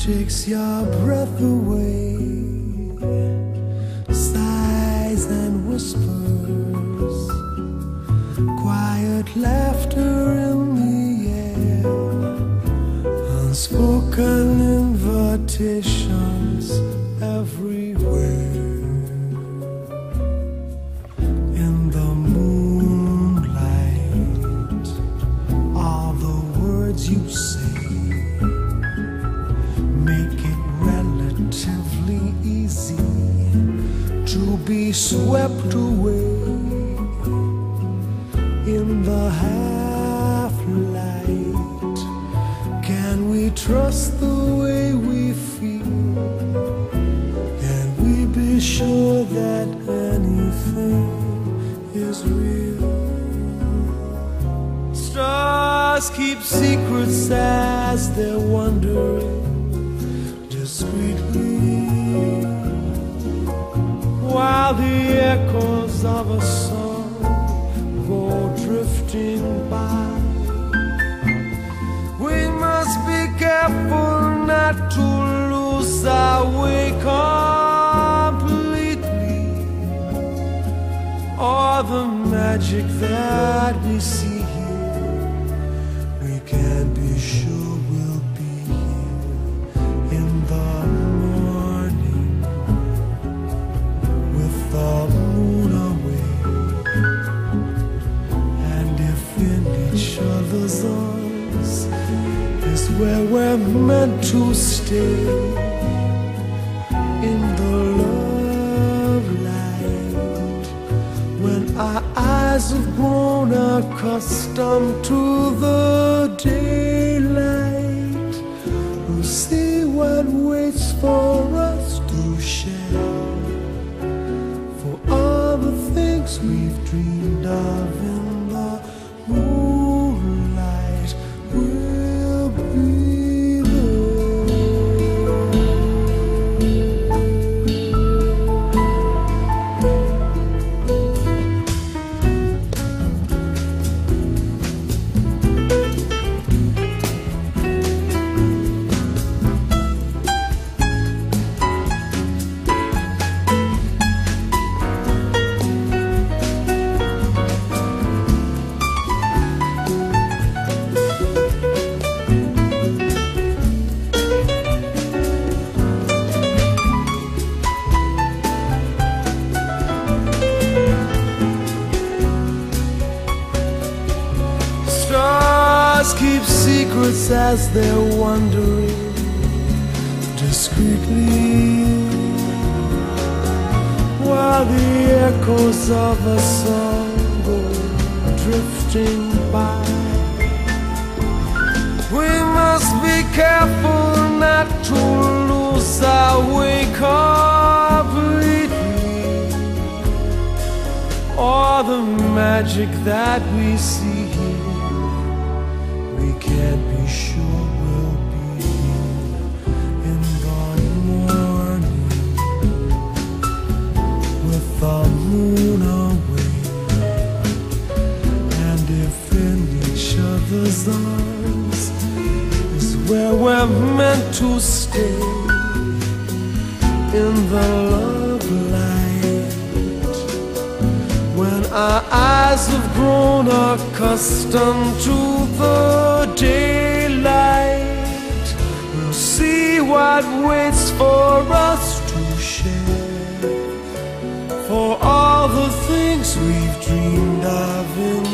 takes your breath away, sighs and whispers, quiet laughter in the air, unspoken invitations everywhere. In the moonlight, all the words you say make it relatively easy to be swept away. In the half-light, can we trust the way we feel? Can we be sure that anything is real? Stars keep secrets as they're wandering discreetly, while the echoes of a song go drifting by. We must be careful not to lose our way completely, or the magic that we see here. We can't be sure we'll be here in the morning with the moon away, and if in each other's arms is where we're meant to stay. In the love light, when our eyes have grown accustomed to the daylight, we'll see what waits for us to share, for all the things we've dreamed of in the moonlight will be keep secrets as they're wandering discreetly, while the echoes of a song go drifting by. We must be careful not to lose our way completely, or the magic that we see here. We can't be sure we'll be here in the morning with the moon away, and if in each other's arms is where we're meant to stay. In the love light, when our eyes have grown accustomed to the daylight, we'll see what waits for us to share, for all the things we've dreamed of in